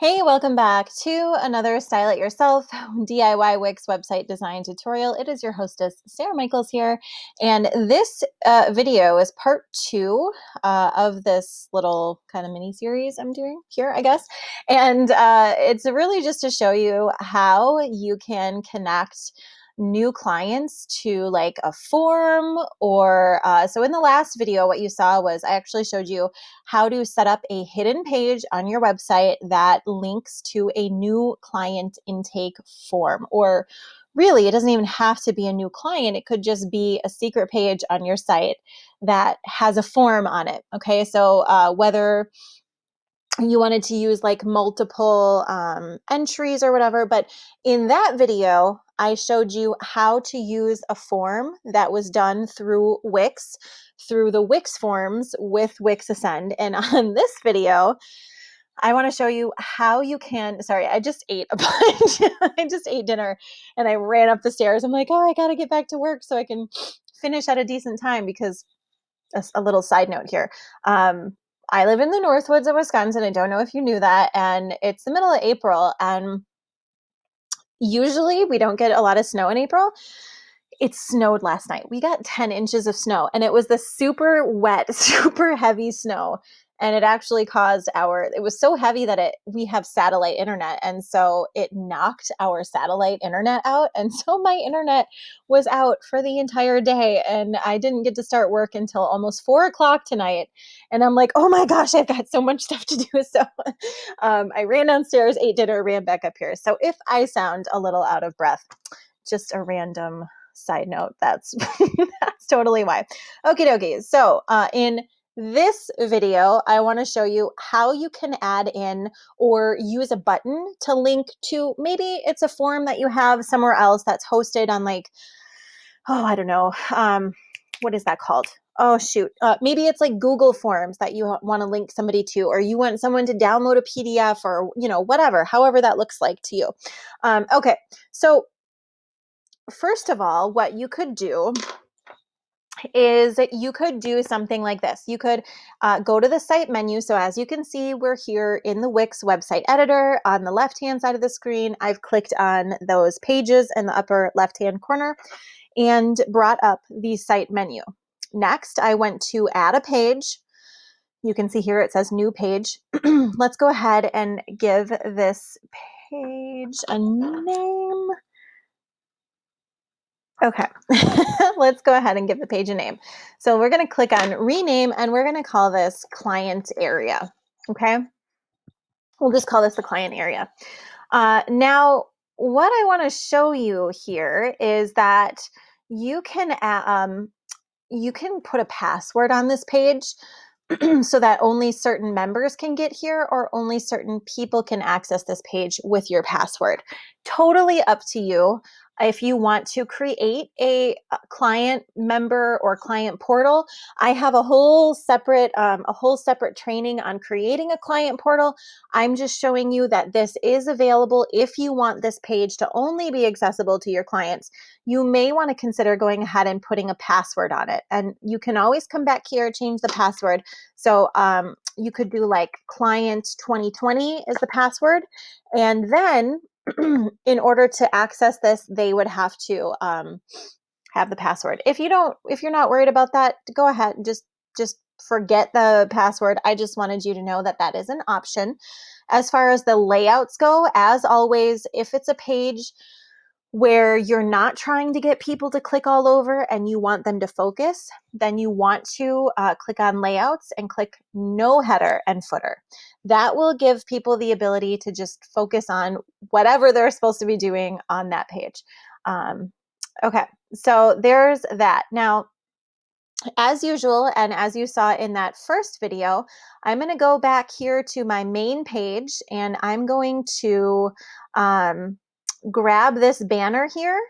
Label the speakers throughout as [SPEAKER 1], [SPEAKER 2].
[SPEAKER 1] Hey, welcome back to another Style It Yourself DIY Wix website design tutorial. It is your hostess, Sarah Michaels here. And this video is part two of this little kind of mini series I'm doing here, I guess. And it's really just to show you how you can connect new clients to like a form or so in the last video what you saw was I actually showed you how to set up a hidden page on your website that links to a new client intake form. Or really, it doesn't even have to be a new client. It could just be a secret page on your site that has a form on it. Okay, so whether you wanted to use like multiple entries or whatever. But in that video, I showed you how to use a form that was done through Wix, through the Wix forms with Wix Ascend. And on this video, I want to show you how you can, sorry, I just ate a bunch. I just ate dinner and I ran up the stairs. I'm like, oh, I got to get back to work so I can finish at a decent time because a little side note here. I live in the Northwoods of Wisconsin. I don't know if you knew that. And it's the middle of April. And usually we don't get a lot of snow in April. It snowed last night. We got 10 inches of snow and it was the super wet, super heavy snow. And it actually caused it was so heavy that we have satellite internet. And so it knocked our satellite internet out. And so my internet was out for the entire day. And I didn't get to start work until almost 4 o'clock tonight. And I'm like, oh my gosh, I've got so much stuff to do. So I ran downstairs, ate dinner, ran back up here. So if I sound a little out of breath, just a random side note, that's that's totally why. Okie dokie. So in this video, I want to show you how you can add in or use a button to link to, maybe it's a form that you have somewhere else that's hosted on like, oh, I don't know. What is that called? Oh, shoot. Maybe it's like Google Forms that you want to link somebody to, or you want someone to download a PDF or, whatever, however that looks like to you. Okay. So first of all, what you could do is you could do something like this. You could go to the site menu. So as you can see, we're here in the Wix website editor. On the left-hand side of the screen, I've clicked on those pages in the upper left-hand corner and brought up the site menu. Next, I went to add a page. You can see here it says new page. Let's go ahead and give this page a name. Okay, let's go ahead and give the page a name. So we're going to click on rename and we're going to call this client area. Okay, we'll just call this the client area. Now, what I want to show you here is that you can put a password on this page so that only certain members can get here or only certain people can access this page with your password. Totally up to you. If you want to create a client member or client portal, I have a whole separate training on creating a client portal. I'm just showing you that this is available if you want this page to only be accessible to your clients. You may want to consider going ahead and putting a password on it. And you can always come back here, change the password. So you could do like client 2020 is the password. And then in order to access this, they would have to have the password. If you're not worried about that, go ahead and just forget the password. I just wanted you to know that that is an option. As far as the layouts go, as always, if it's a page where you're not trying to get people to click all over and you want them to focus, then you want to click on layouts and click no header and footer. That will give people the ability to just focus on whatever they're supposed to be doing on that page. Okay, so there's that. Now, as usual, and as you saw in that first video, I'm going to go back here to my main page and I'm going to grab this banner here.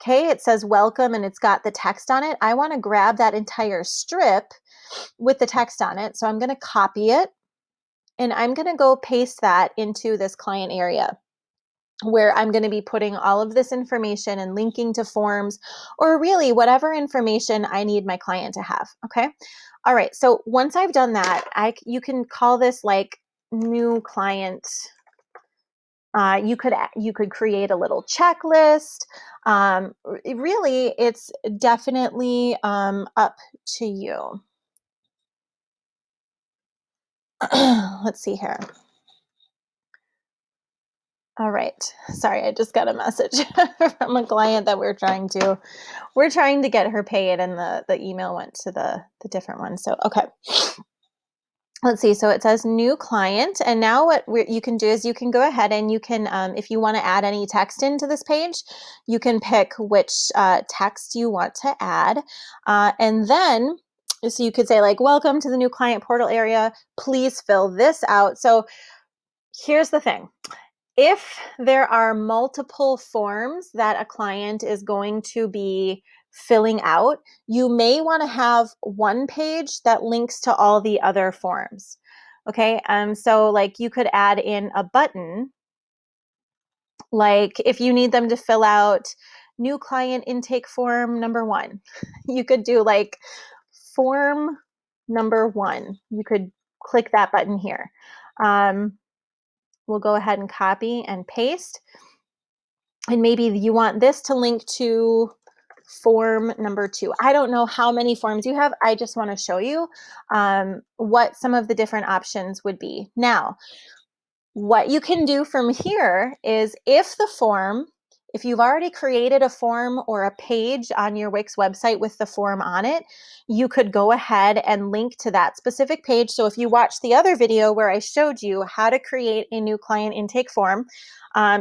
[SPEAKER 1] Okay, it says welcome and it's got the text on it. I want to grab that entire strip with the text on it. So I'm going to copy it and I'm going to go paste that into this client area where I'm going to be putting all of this information and linking to forms or really whatever information I need my client to have. Okay. All right. So once I've done that, you can call this like new client. You could create a little checklist. Really, it's definitely up to you. Let's see here. All right. Sorry, I just got a message from a client that we're trying to get her paid, and the email went to the different one. So okay. Let's see. So it says new client. And now what you can do is you can go ahead and you can, if you want to add any text into this page, you can pick which text you want to add. And then, so you could say like, welcome to the new client portal area. Please fill this out. So here's the thing. If there are multiple forms that a client is going to be filling out, you may want to have one page that links to all the other forms. Okay, so like you could add in a button, like if you need them to fill out new client intake form number 1, you could do like form number 1. You could click that button here. We'll go ahead and copy and paste. And maybe you want this to link to form number 2. I don't know how many forms you have. I just want to show you what some of the different options would be. Now, what you can do from here is if you've already created a form or a page on your Wix website with the form on it, you could go ahead and link to that specific page. So if you watch the other video where I showed you how to create a new client intake form,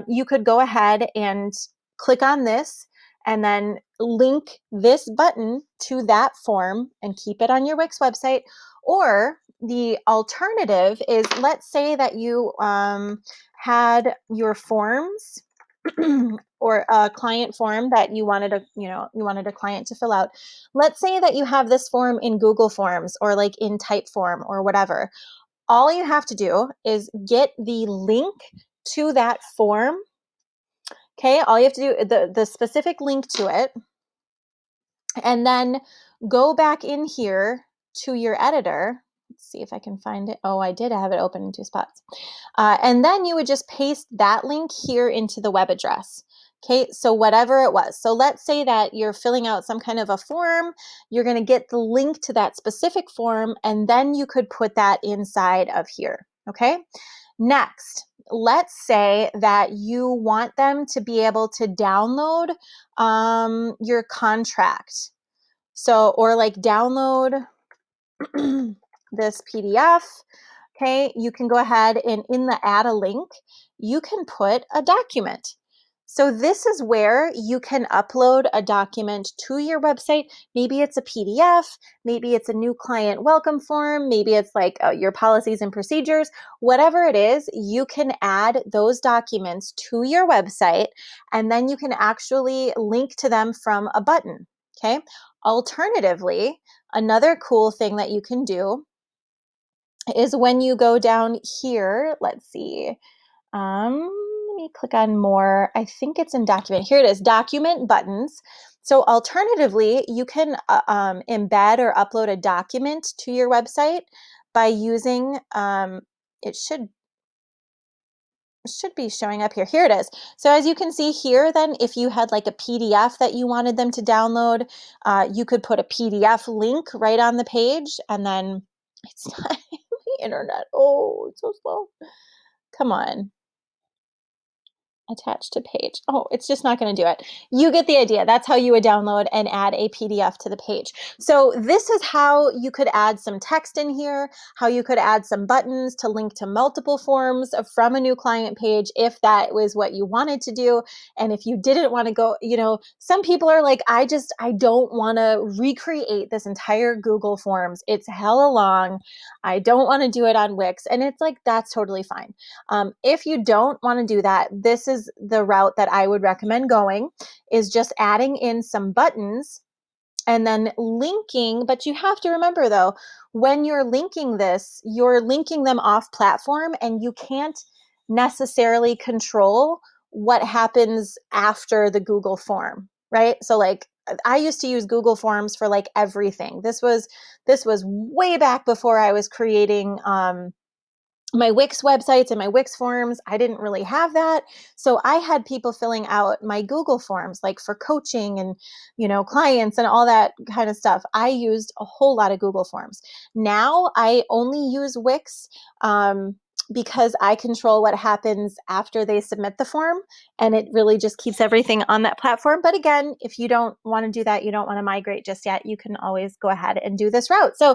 [SPEAKER 1] you could go ahead and click on this and then link this button to that form and keep it on your Wix website. Or the alternative is, let's say that you had your forms or a client form that you wanted a client to fill out. Let's say that you have this form in Google Forms or like in Typeform or whatever. All you have to do is get the link to that form. Okay, all you have to do, the specific link to it, and then go back in here to your editor. Let's see if I can find it. Oh, I did have it open in 2 spots. And then you would just paste that link here into the web address. Okay, so whatever it was. So let's say that you're filling out some kind of a form, you're going to get the link to that specific form, and then you could put that inside of here. Okay, next, let's say that you want them to be able to download your contract. So, or like download this PDF. Okay, you can go ahead and in the add a link, you can put a document. So this is where you can upload a document to your website. Maybe it's a PDF, maybe it's a new client welcome form, maybe it's like your policies and procedures. Whatever it is, you can add those documents to your website, and then you can actually link to them from a button. Okay. Alternatively, another cool thing that you can do is when you go down here, let's see, let me click on more. I think it's in document. Here it is, document buttons. So alternatively, you can embed or upload a document to your website by using, it should be showing up here. Here it is. So as you can see here, then if you had like a PDF that you wanted them to download, you could put a PDF link right on the page, and then it's not the internet. Oh, it's so slow. Come on. Attached to page. Oh, it's just not going to do it. You get the idea. That's how you would download and add a PDF to the page. So this is how you could add some text in here, how you could add some buttons to link to multiple forms from a new client page if that was what you wanted to do. And if you didn't want to go, some people are like, I don't want to recreate this entire Google Forms. It's hella long. I don't want to do it on Wix. And it's like, that's totally fine. If you don't want to do that, this is the route that I would recommend going, is just adding in some buttons and then linking. But you have to remember though, when you're linking this, you're linking them off platform, and you can't necessarily control what happens after the Google form, right? So like I used to use Google Forms for like everything. This was way back before I was creating my Wix websites and my Wix forms, I didn't really have that. So I had people filling out my Google forms, like for coaching and, clients and all that kind of stuff. I used a whole lot of Google forms. Now I only use Wix, because I control what happens after they submit the form, and it really just keeps everything on that platform. But again, if you don't want to do that, you don't want to migrate just yet, you can always go ahead and do this route. So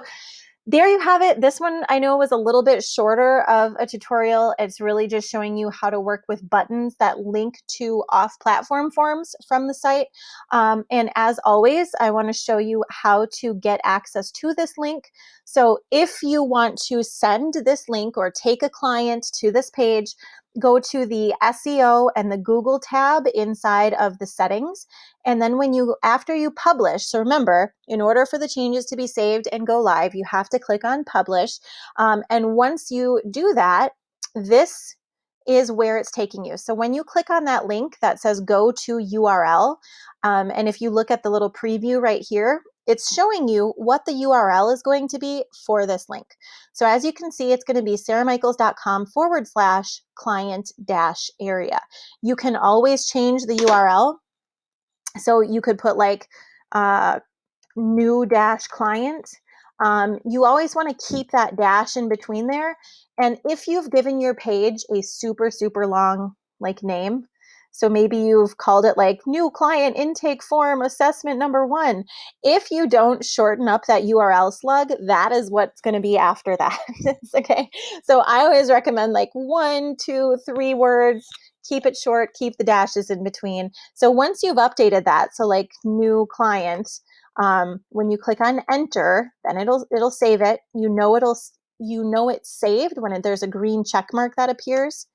[SPEAKER 1] there you have it. This one I know was a little bit shorter of a tutorial. It's really just showing you how to work with buttons that link to off-platform forms from the site. And as always, I want to show you how to get access to this link. So if you want to send this link or take a client to this page, go to the SEO and the Google tab inside of the settings. And then after you publish, so remember, in order for the changes to be saved and go live, you have to click on publish. And once you do that, this is where it's taking you. So when you click on that link that says go to URL, and if you look at the little preview right here, it's showing you what the URL is going to be for this link. So as you can see, it's going to be sarahmichaels.com/client-area. You can always change the URL. So you could put like new dash client. You always want to keep that dash in between there. And if you've given your page a super, super long like name, so maybe you've called it like new client intake form assessment number 1. If you don't shorten up that URL slug, that is what's going to be after that. Okay. So I always recommend like 1, 2, 3 words. Keep it short, keep the dashes in between. So once you've updated that, so like new client, when you click on enter, then it'll save it. It's saved when there's a green check mark that appears.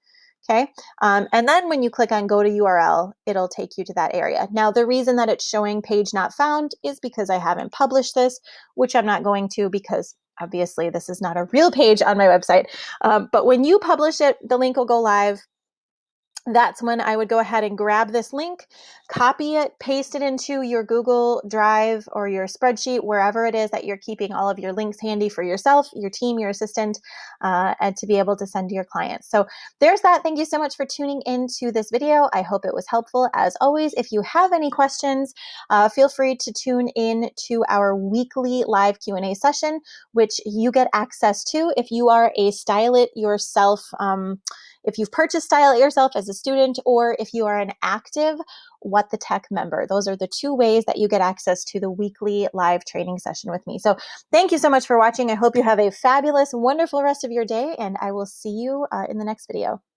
[SPEAKER 1] Okay. And then when you click on go to URL, it'll take you to that area. Now, the reason that it's showing page not found is because I haven't published this, which I'm not going to, because obviously this is not a real page on my website. But when you publish it, the link will go live. That's when I would go ahead and grab this link, copy it, paste it into your Google Drive or your spreadsheet, wherever it is that you're keeping all of your links handy for yourself, your team, your assistant, and to be able to send to your clients. So there's that. Thank you so much for tuning into this video. I hope it was helpful. As always, if you have any questions, feel free to tune in to our weekly live Q&A session, which you get access to if you are a Style It Yourself if you've purchased Style It Yourself as a student, or if you are an active What the Tech member. Those are the 2 ways that you get access to the weekly live training session with me. So thank you so much for watching. I hope you have a fabulous, wonderful rest of your day, and I will see you in the next video.